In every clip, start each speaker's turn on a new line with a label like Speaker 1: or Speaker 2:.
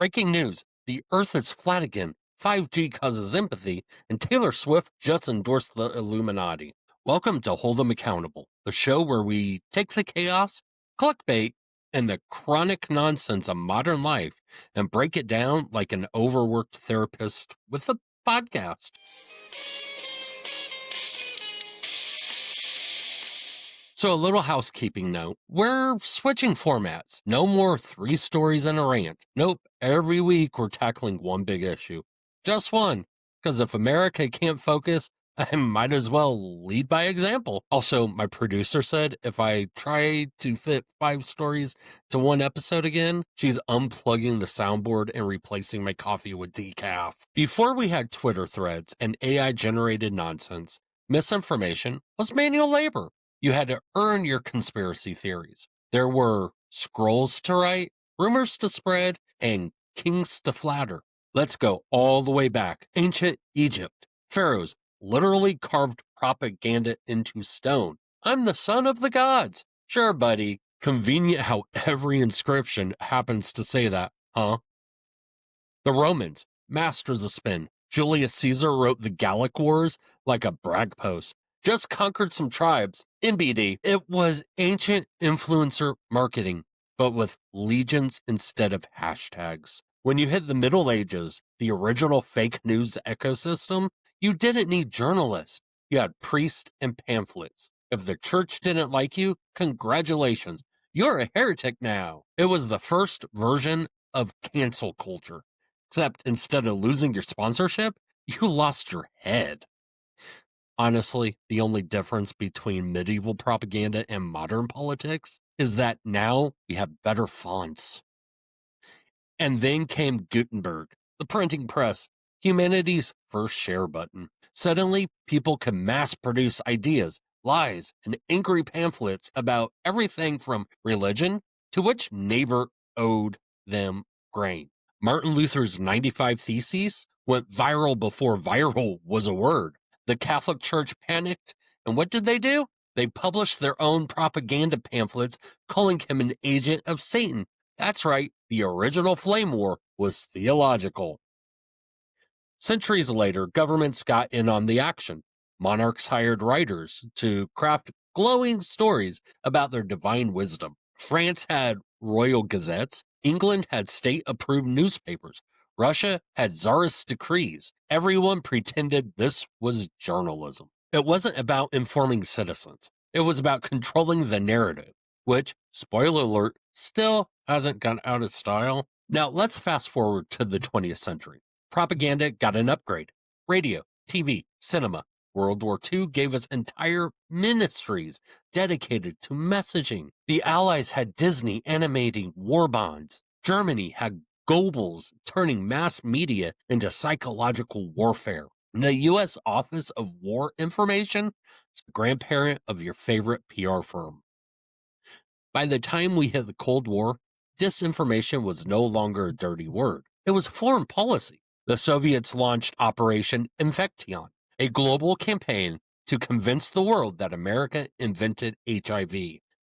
Speaker 1: Breaking news: the Earth is flat again. 5G causes empathy, and Taylor Swift just endorsed the Illuminati. Welcome to Hold 'em Accountable, the show where we take the chaos, clickbait, and the chronic nonsense of modern life and break it down like an overworked therapist with a podcast. So, a little housekeeping note. We're switching formats. No more three stories and a rant. Nope. Every week we're tackling one big issue. Just one. Because if America can't focus, I might as well lead by example. Also, my producer said if I try to fit five stories to one episode again, she's unplugging the soundboard and replacing my coffee with decaf. Before we had Twitter threads and AI generated nonsense, misinformation was manual labor. You had to earn your conspiracy theories. There were scrolls to write, rumors to spread, and kings to flatter. Let's go all the way back. Ancient Egypt. Pharaohs literally carved propaganda into stone. I'm the son of the gods. Sure, buddy. Convenient how every inscription happens to say that, huh? The Romans, masters of spin. Julius Caesar wrote the Gallic Wars like a brag post. Just conquered some tribes. NBD. It was ancient influencer marketing, but with legions instead of hashtags. When you hit the Middle Ages, the original fake news ecosystem, you didn't need journalists. You had priests and pamphlets. If the church didn't like you, congratulations. You're a heretic now. It was the first version of cancel culture. Except instead of losing your sponsorship, you lost your head. Honestly, the only difference between medieval propaganda and modern politics is that now we have better fonts. And then came Gutenberg, the printing press, humanity's first share button. Suddenly, people could mass produce ideas, lies, and angry pamphlets about everything from religion to which neighbor owed them grain. Martin Luther's 95 Theses went viral before viral was a word. The Catholic Church panicked, and what did they do? They published their own propaganda pamphlets calling him an agent of Satan. That's right, the original flame war was theological. Centuries later, governments got in on the action. Monarchs hired writers to craft glowing stories about their divine wisdom. France had royal gazettes. England had state-approved newspapers. Russia had czarist decrees. Everyone pretended this was journalism. It wasn't about informing citizens. It was about controlling the narrative, which, spoiler alert, still hasn't gone out of style. Now, let's fast forward to the 20th century. Propaganda got an upgrade. Radio, TV, cinema. World War II gave us entire ministries dedicated to messaging. The Allies had Disney animating war bonds. Germany had Goebbels turning mass media into psychological warfare. The U.S. Office of War Information is the grandparent of your favorite PR firm. By the time we hit the Cold War, disinformation was no longer a dirty word. It was foreign policy. The Soviets launched Operation Infection, a global campaign to convince the world that America invented HIV.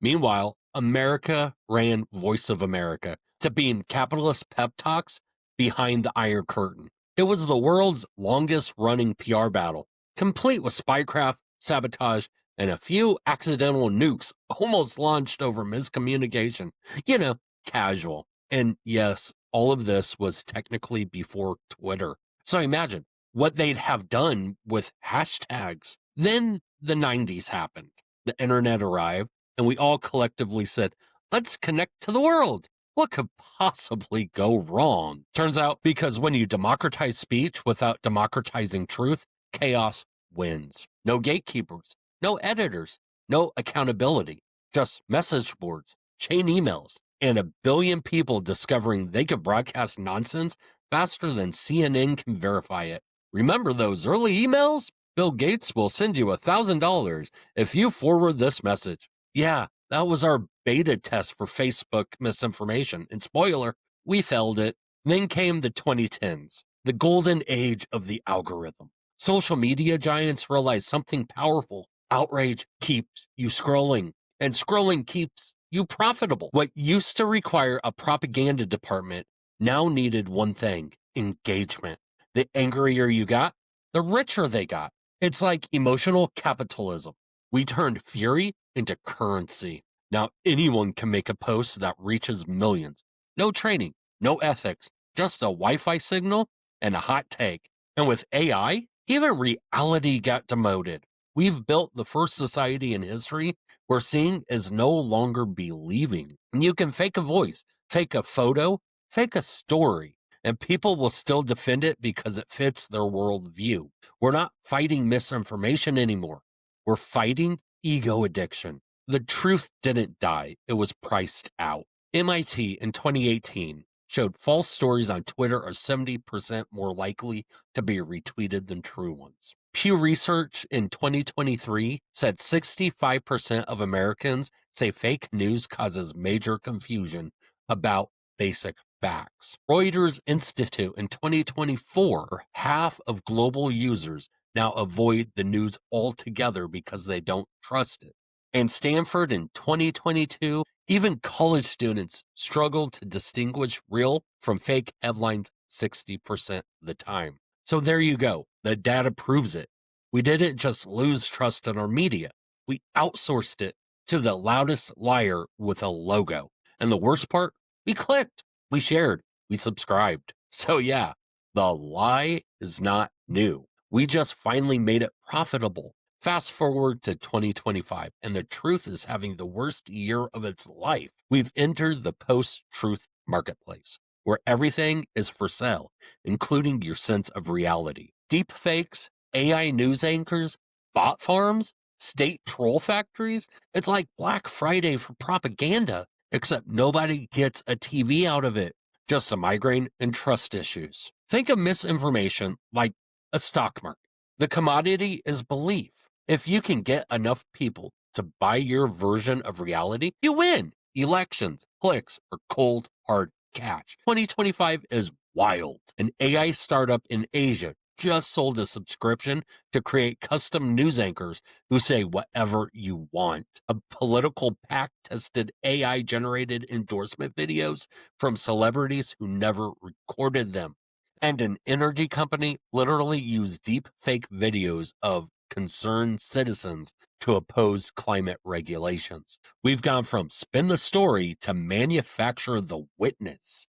Speaker 1: Meanwhile, America ran Voice of America to beam capitalist pep talks behind the Iron Curtain. It was the world's longest running PR battle, complete with spycraft, sabotage, and a few accidental nukes almost launched over miscommunication. You know, casual. And yes, all of this was technically before Twitter. So imagine what they'd have done with hashtags. Then the 90s happened. The internet arrived, and we all collectively said, let's connect to the world. What could possibly go wrong? Turns out, because when you democratize speech without democratizing truth, chaos wins. No gatekeepers, no editors, no accountability, just message boards, chain emails, and a billion people discovering they could broadcast nonsense faster than CNN can verify it. Remember those early emails? Bill Gates will send you $1,000 if you forward this message. Yeah, that was our beta test for Facebook misinformation. And spoiler, we failed it. Then came the 2010s, the golden age of the algorithm. Social media giants realized something powerful. Outrage keeps you scrolling, and scrolling keeps you profitable. What used to require a propaganda department now needed one thing: engagement. The angrier you got, the richer they got. It's like emotional capitalism. We turned fury into currency. Now anyone can make a post that reaches millions. No training, no ethics, just a Wi Fi signal and a hot take. And with AI, even reality got demoted. We've built the first society in history where seeing is no longer believing. And you can fake a voice, fake a photo, fake a story, and people will still defend it because it fits their worldview. We're not fighting misinformation anymore. We're fighting ego addiction. The truth didn't die, it was priced out. MIT in 2018 showed false stories on Twitter are 70% more likely to be retweeted than true ones. Pew Research in 2023 said 65% of Americans say fake news causes major confusion about basic facts. Reuters Institute in 2024, half of global users now avoid the news altogether because they don't trust it. And Stanford in 2022, even college students struggle to distinguish real from fake headlines 60% of the time. So there you go. The data proves it. We didn't just lose trust in our media, we outsourced it to the loudest liar with a logo. And the worst part, we clicked, we shared, we subscribed. So yeah, the lie is not new. We just finally made it profitable. Fast forward to 2025, and the truth is having the worst year of its life. We've entered the post-truth marketplace, where everything is for sale, including your sense of reality. Deep fakes, AI news anchors, bot farms, state troll factories. It's like Black Friday for propaganda, except nobody gets a TV out of it, just a migraine and trust issues. Think of misinformation like a stock market. The commodity is belief. If you can get enough people to buy your version of reality, you win. Elections, clicks, or cold, hard cash. 2025 is wild. An AI startup in Asia just sold a subscription to create custom news anchors who say whatever you want. A political PAC tested AI generated endorsement videos from celebrities who never recorded them. And an energy company literally used deep fake videos of concerned citizens to oppose climate regulations. We've gone from spin the story to manufacture the witness.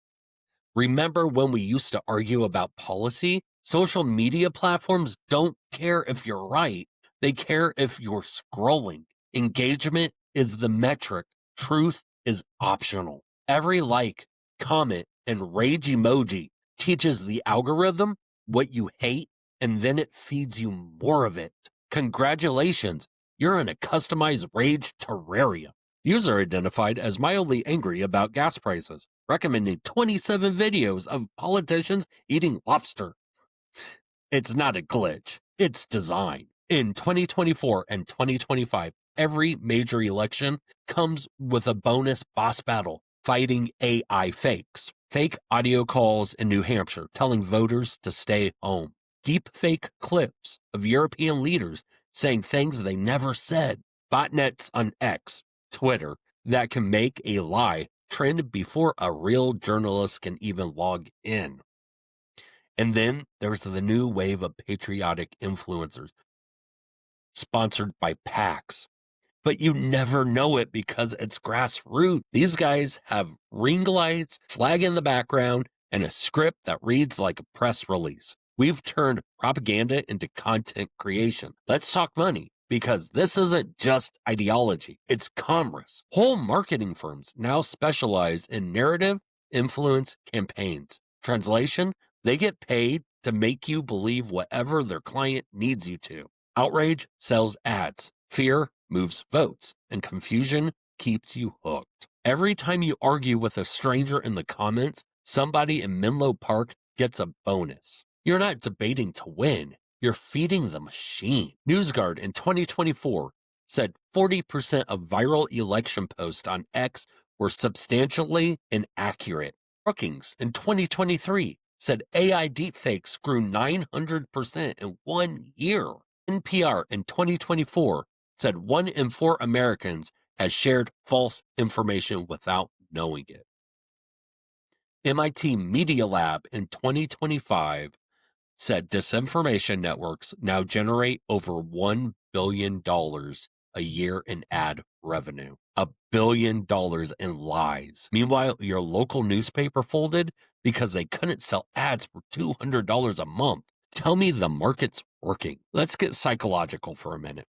Speaker 1: Remember when we used to argue about policy? Social media platforms don't care if you're right, they care if you're scrolling. Engagement is the metric, truth is optional. Every like, comment, and rage emoji teaches the algorithm what you hate, and then it feeds you more of it. Congratulations, you're in a customized rage terraria. User identified as mildly angry about gas prices, recommending 27 videos of politicians eating lobster. It's not a glitch, it's design. In 2024 and 2025, every major election comes with a bonus boss battle fighting AI fakes. Fake audio calls in New Hampshire telling voters to stay home. Deep fake clips of European leaders saying things they never said. Botnets on X, Twitter, that can make a lie trend before a real journalist can even log in. And then there's the new wave of patriotic influencers sponsored by PACs. But you never know it because it's grassroots. These guys have ring lights, flag in the background, and a script that reads like a press release. We've turned propaganda into content creation. Let's talk money, because this isn't just ideology, it's commerce. Whole marketing firms now specialize in narrative influence campaigns. Translation, they get paid to make you believe whatever their client needs you to. Outrage sells ads. Fear moves votes, and confusion keeps you hooked. Every time you argue with a stranger in the comments, somebody in Menlo Park gets a bonus. You're not debating to win, you're feeding the machine. NewsGuard in 2024 said 40% of viral election posts on X were substantially inaccurate. Brookings in 2023 said AI deepfakes grew 900% in 1 year. NPR in 2024 said 1 in 4 Americans has shared false information without knowing it. MIT Media Lab in 2025 said disinformation networks now generate over $1 billion a year in ad revenue. $1 billion in lies. Meanwhile, your local newspaper folded because they couldn't sell ads for $200 a month. Tell me the market's working. Let's get psychological for a minute.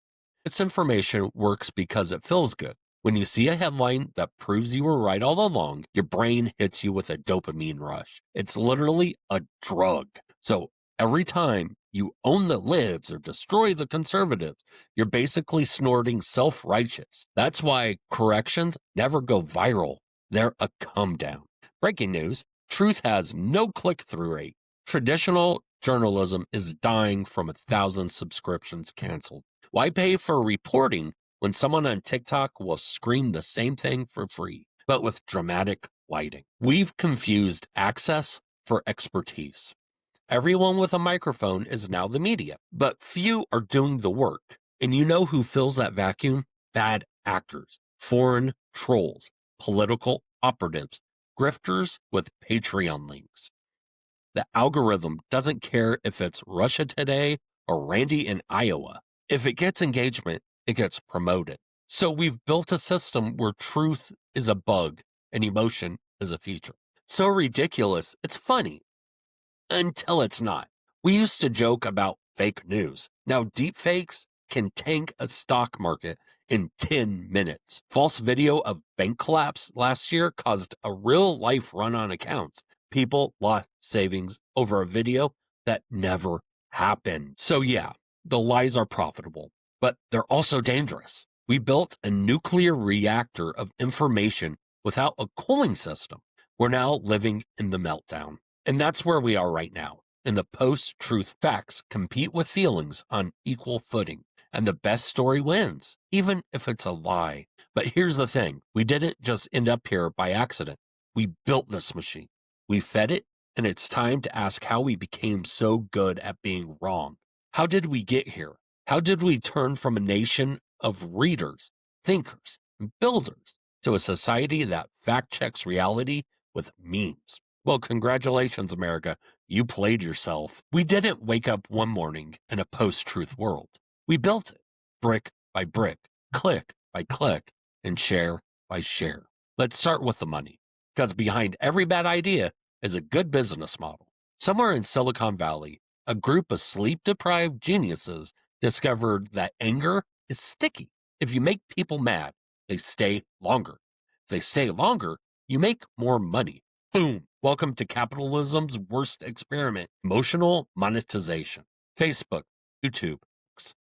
Speaker 1: Disinformation works because it feels good. When you see a headline that proves you were right all along, your brain hits you with a dopamine rush. It's literally a drug. So every time you own the libs or destroy the conservatives, you're basically snorting self-righteous. That's why corrections never go viral. They're a come down. Breaking news, truth has no click-through rate. Traditional journalism is dying from 1,000 subscriptions canceled. Why pay for reporting when someone on TikTok will scream the same thing for free, but with dramatic lighting? We've confused access for expertise. Everyone with a microphone is now the media, but few are doing the work. And you know who fills that vacuum? Bad actors, foreign trolls, political operatives, grifters with Patreon links. The algorithm doesn't care if it's Russia Today or Randy in Iowa. If it gets engagement, it gets promoted. So we've built a system where truth is a bug and emotion is a feature. So ridiculous, it's funny. Until it's not. We used to joke about fake news. Now deepfakes can tank a stock market in 10 minutes. False video of bank collapse last year caused a real-life run on accounts. People lost savings over a video that never happened. So yeah, the lies are profitable, but they're also dangerous. We built a nuclear reactor of information without a cooling system. We're now living in the meltdown. And that's where we are right now. In the post-truth, facts compete with feelings on equal footing, and the best story wins, even if it's a lie. But here's the thing. We didn't just end up here by accident. We built this machine. We fed it, and it's time to ask how we became so good at being wrong. How did we get here? How did we turn from a nation of readers, thinkers, and builders to a society that fact-checks reality with memes? Well, congratulations, America. You played yourself. We didn't wake up one morning in a post-truth world. We built it, brick by brick, click by click, and share by share. Let's start with the money, because behind every bad idea is a good business model. Somewhere in Silicon Valley, a group of sleep-deprived geniuses discovered that anger is sticky. If you make people mad, they stay longer. If they stay longer, you make more money. Boom. Welcome to capitalism's worst experiment, emotional monetization. Facebook, YouTube,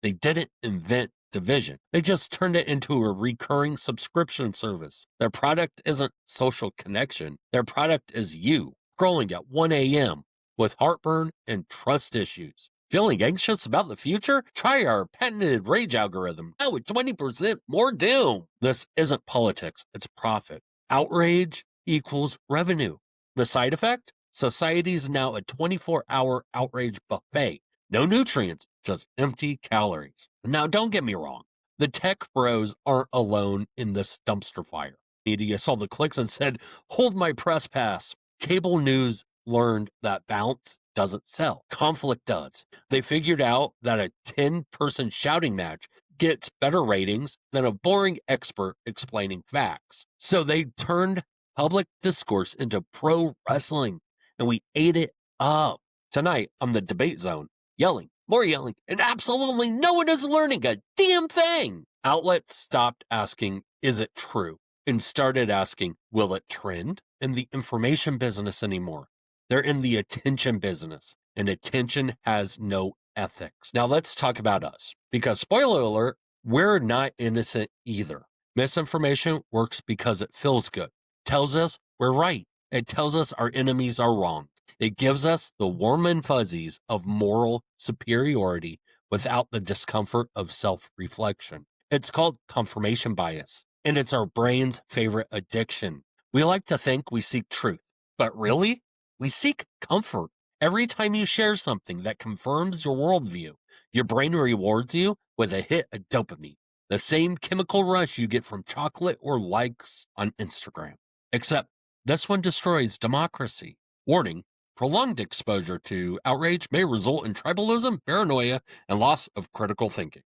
Speaker 1: they didn't invent division. They just turned it into a recurring subscription service. Their product isn't social connection. Their product is you, scrolling at 1 a.m. with heartburn and trust issues. Feeling anxious about the future? Try our patented rage algorithm. Now with 20% more doom. This isn't politics, it's profit. Outrage equals revenue. The side effect? Society's now a 24-hour outrage buffet. No nutrients, just empty calories. Now, don't get me wrong. The tech bros aren't alone in this dumpster fire. Media saw the clicks and said, hold my press pass. Cable news learned that bounce doesn't sell. Conflict does. They figured out that a 10-person shouting match gets better ratings than a boring expert explaining facts. So they turned public discourse into pro wrestling, and we ate it up. Tonight on the debate zone, yelling, more yelling, and absolutely no one is learning a damn thing. Outlets stopped asking, is it true? And started asking, will it trend? In the information business anymore. They're in the attention business, and attention has no ethics. Now let's talk about us, because spoiler alert, we're not innocent either. Misinformation works because it feels good. Tells us we're right. It tells us our enemies are wrong. It gives us the warm and fuzzies of moral superiority without the discomfort of self-reflection. It's called confirmation bias, and it's our brain's favorite addiction. We like to think we seek truth, but really, we seek comfort. Every time you share something that confirms your worldview, your brain rewards you with a hit of dopamine, the same chemical rush you get from chocolate or likes on Instagram. Except This one destroys democracy. Warning: prolonged exposure to outrage may result in tribalism, paranoia, and loss of critical thinking.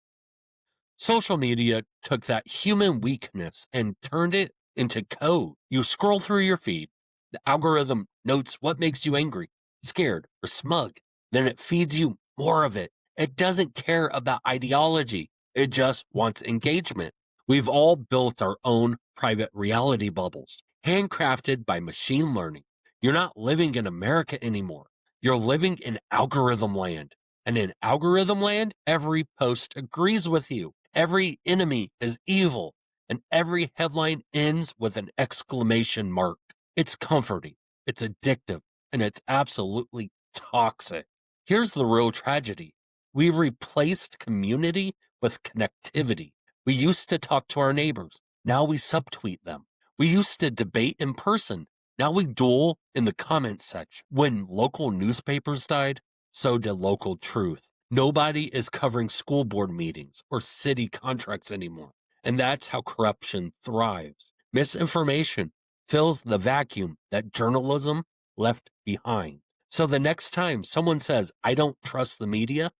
Speaker 1: Social media took that human weakness and turned it into code. You scroll through your feed, the algorithm notes what makes you angry, scared, or smug. Then it feeds you more of it. It doesn't care about ideology, it just wants engagement. We've all built our own private reality bubbles, handcrafted by machine learning. You're not living in America anymore. You're living in algorithm land. And in algorithm land, every post agrees with you. Every enemy is evil, and every headline ends with an exclamation mark. It's comforting, it's addictive, and it's absolutely toxic. Here's the real tragedy: we replaced community with connectivity. We used to talk to our neighbors, now we subtweet them. We used to debate in person, now we duel in the comments section. When local newspapers died, so did local truth. Nobody is covering school board meetings or city contracts anymore. And that's how corruption thrives. Misinformation fills the vacuum that journalism left behind. So the next time someone says, I don't trust the media,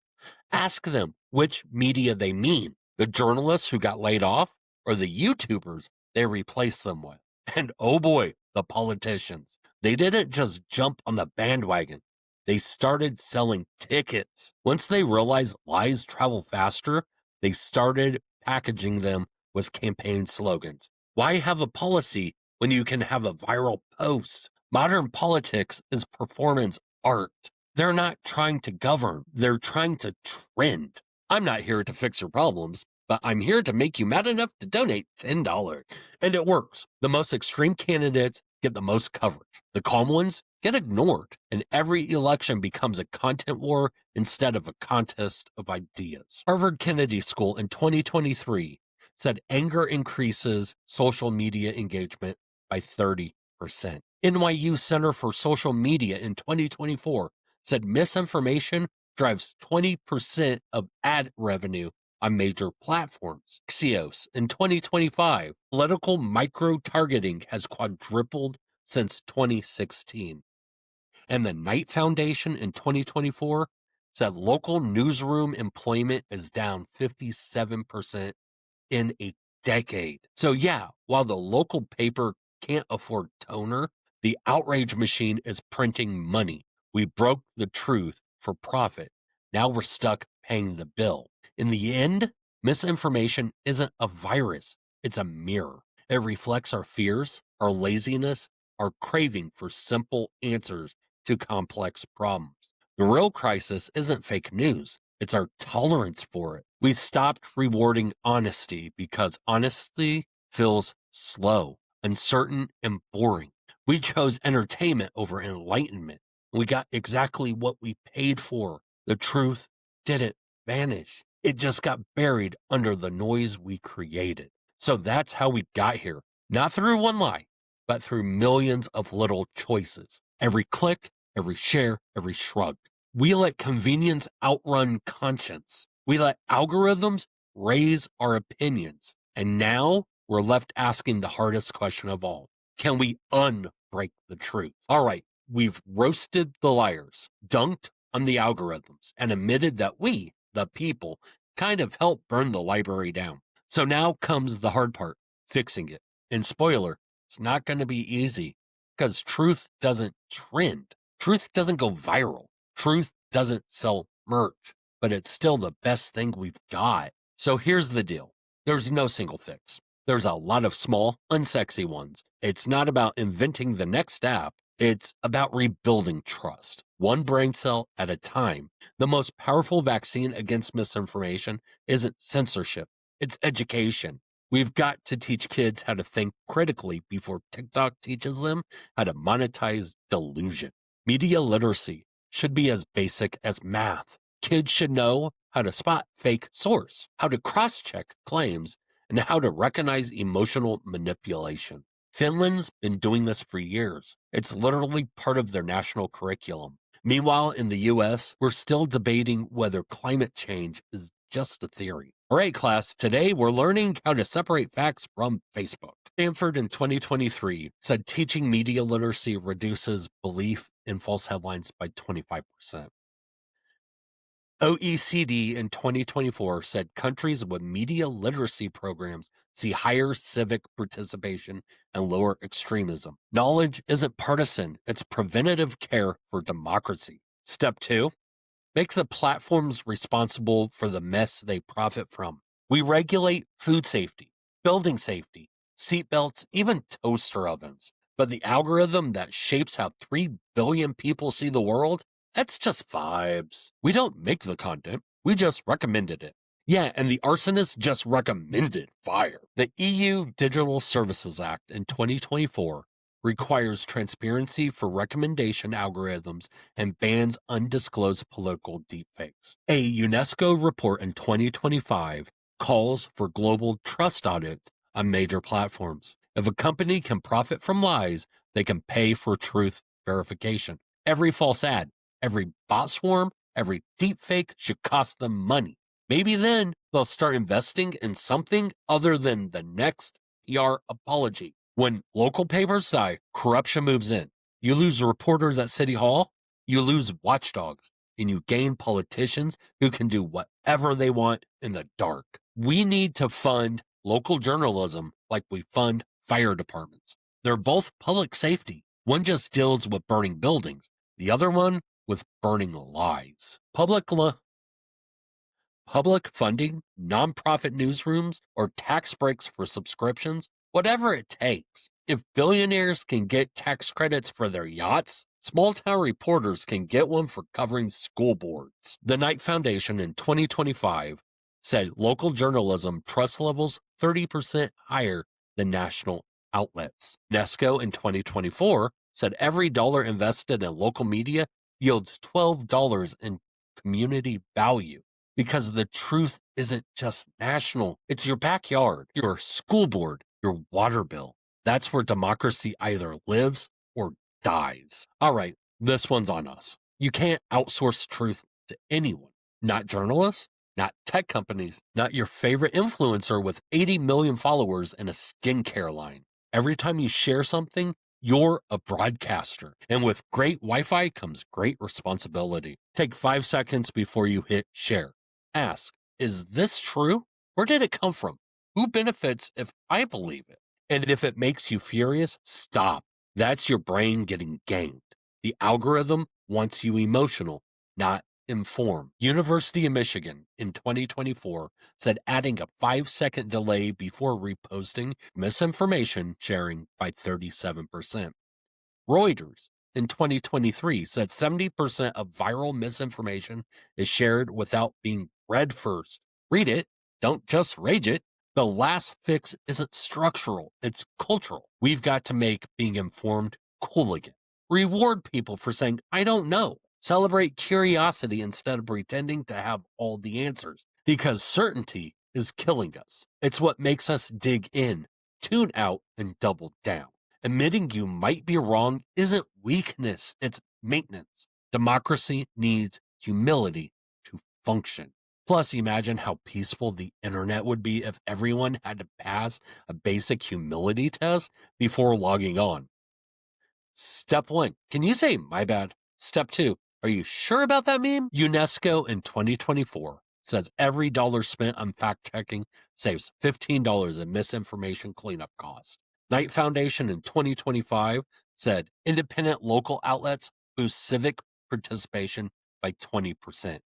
Speaker 1: ask them which media they mean: the journalists who got laid off or the YouTubers they replaced them with. And oh boy, the politicians. They didn't just jump on the bandwagon, they started selling tickets. Once they realized lies travel faster, they started packaging them with campaign slogans. Why have a policy when you can have a viral post? Modern politics is performance art. They're not trying to govern, they're trying to trend. I'm not here to fix your problems, but I'm here to make you mad enough to donate $10. And it works. The most extreme candidates get the most coverage. The calm ones get ignored. And every election becomes a content war instead of a contest of ideas. Harvard Kennedy School in 2023 said anger increases social media engagement by 30%. NYU Center for Social Media in 2024 said misinformation drives 20% of ad revenue on major platforms. Axios in 2025, political micro-targeting has quadrupled since 2016. And the Knight Foundation in 2024 said local newsroom employment is down 57% in a decade. So yeah, while the local paper can't afford toner, the outrage machine is printing money. We broke the truth for profit. Now we're stuck paying the bill. In the end, misinformation isn't a virus, it's a mirror. It reflects our fears, our laziness, our craving for simple answers to complex problems. The real crisis isn't fake news, it's our tolerance for it. We stopped rewarding honesty because honesty feels slow, uncertain, and boring. We chose entertainment over enlightenment. We got exactly what we paid for. The truth didn't vanish, it just got buried under the noise we created. So that's how we got here. Not through one lie, but through millions of little choices. Every click, every share, every shrug. We let convenience outrun conscience. We let algorithms raise our opinions. And now we're left asking the hardest question of all: can we unbreak the truth? All right, we've roasted the liars, dunked on the algorithms, and admitted that we, the people, kind of helped burn the library down. So now comes the hard part: fixing it. And spoiler, it's not going to be easy, because truth doesn't trend. Truth doesn't go viral. Truth doesn't sell merch, but it's still the best thing we've got. So here's the deal: there's no single fix. There's a lot of small, unsexy ones. It's not about inventing the next app, it's about rebuilding trust, one brain cell at a time. The most powerful vaccine against misinformation isn't censorship, it's education. We've got to teach kids how to think critically before TikTok teaches them how to monetize delusion. Media literacy should be as basic as math. Kids should know how to spot fake source, how to cross-check claims, and how to recognize emotional manipulation. Finland's been doing this for years. It's literally part of their national curriculum. Meanwhile, in the US, we're still debating whether climate change is just a theory. All right, class, today we're learning how to separate facts from Facebook. Stanford in 2023 said teaching media literacy reduces belief in false headlines by 25%. OECD in 2024 said countries with media literacy programs see higher civic participation and lower extremism. Knowledge isn't partisan, it's preventative care for democracy. Step 2, make the platforms responsible for the mess they profit from. We regulate food safety, building safety, seatbelts, even toaster ovens. But the algorithm that shapes how 3 billion people see the world, that's just vibes. We don't make the content, we just recommended it. Yeah, and the arsonist just recommended fire. The EU Digital Services Act in 2024 requires transparency for recommendation algorithms and bans undisclosed political deepfakes. A UNESCO report in 2025 calls for global trust audits on major platforms. If a company can profit from lies, they can pay for truth verification. Every false ad, every bot swarm, every deepfake should cost them money. Maybe then they'll start investing in something other than the next PR apology. When local papers die, corruption moves in. You lose reporters at City Hall, you lose watchdogs, and you gain politicians who can do whatever they want in the dark. We need to fund local journalism like we fund fire departments. They're both public safety. One just deals with burning buildings, the other one with burning lies. Public funding, nonprofit newsrooms, or tax breaks for subscriptions, whatever it takes. If billionaires can get tax credits for their yachts, small town reporters can get one for covering school boards. The Knight Foundation in 2025 said local journalism trust levels 30% higher than national outlets. Nesco in 2024 said every dollar invested in local media yields $12 in community value. Because the truth isn't just national, it's your backyard, your school board, your water bill. That's where democracy either lives or dies. All right, this one's on us. You can't outsource truth to anyone, not journalists, not tech companies, not your favorite influencer with 80 million followers and a skincare line. Every time you share something, you're a broadcaster. And with great Wi Fi comes great responsibility. Take 5 seconds before you hit share. Ask, is this true? Where did it come from? Who benefits if I believe it? And if it makes you furious, stop. That's your brain getting gamed. The algorithm wants you emotional, not informed. University of Michigan in 2024 said adding a 5-second delay before reposting misinformation sharing by 37%. Reuters in 2023 said 70% of viral misinformation is shared without being read first. Read it, don't just rage it. The last fix isn't structural, it's cultural. We've got to make being informed cool again. Reward people for saying, I don't know. Celebrate curiosity instead of pretending to have all the answers, because certainty is killing us. It's what makes us dig in, tune out, and double down. Admitting you might be wrong isn't weakness, it's maintenance. Democracy needs humility to function. Plus, imagine how peaceful the internet would be if everyone had to pass a basic humility test before logging on. Step 1, can you say my bad? Step 2, are you sure about that meme? UNESCO in 2024 says every dollar spent on fact checking saves $15 in misinformation cleanup costs. Knight Foundation in 2025 said independent local outlets boost civic participation by 20%.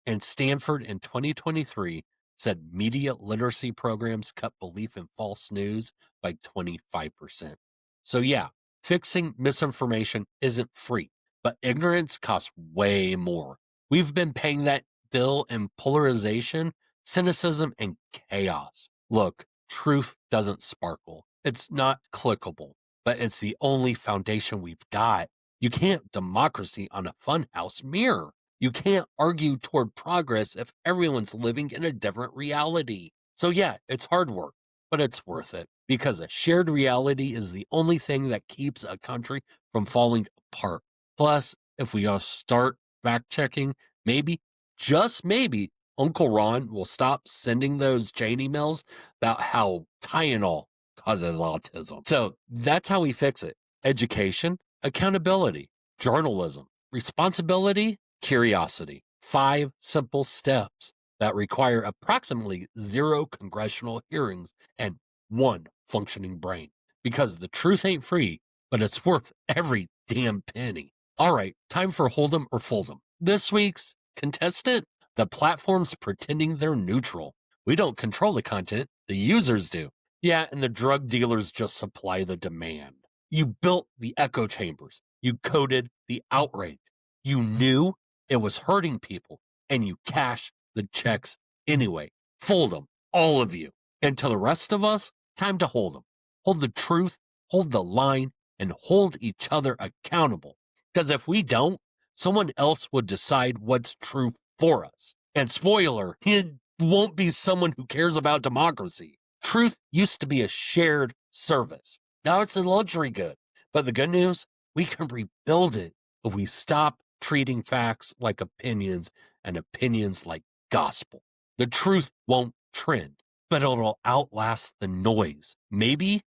Speaker 1: And Stanford in 2023 said media literacy programs cut belief in false news by 25%. So, yeah, fixing misinformation isn't free, but ignorance costs way more. We've been paying that bill in polarization, cynicism, and chaos. Look, truth doesn't sparkle. It's not clickable, but it's the only foundation we've got. You can't democracy on a funhouse mirror. You can't argue toward progress if everyone's living in a different reality. So, yeah, it's hard work, but it's worth it because a shared reality is the only thing that keeps a country from falling apart. Plus, if we all start fact checking, maybe, just maybe, Uncle Ron will stop sending those chain emails about how Tylenol causes autism. So that's how we fix it. Education, accountability, journalism, responsibility, curiosity. 5 simple steps that require approximately 0 congressional hearings and 1 functioning brain. Because the truth ain't free, but it's worth every damn penny. All right, time for Hold'em or Fold'em. This week's contestant, the platforms pretending they're neutral. We don't control the content, the users do. Yeah, and the drug dealers just supply the demand. You built the echo chambers. You coded the outrage. You knew it was hurting people, and you cashed the checks anyway. Fold them, all of you. And to the rest of us, time to hold them. Hold the truth, hold the line, and hold each other accountable. Because if we don't, someone else would decide what's true for us. And spoiler, it won't be someone who cares about democracy. Truth used to be a shared service. Now it's a luxury good. But the good news, we can rebuild it if we stop treating facts like opinions and opinions like gospel. The truth won't trend, but it'll outlast the noise. Maybe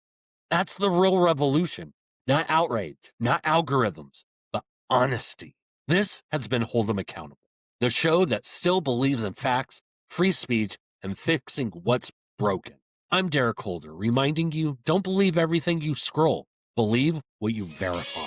Speaker 1: that's the real revolution. Not outrage, not algorithms, but honesty. This has been Hold 'em Accountable, the show that still believes in facts, free speech, and fixing what's broken. I'm Derek Holder, reminding you, don't believe everything you scroll. Believe what you verify.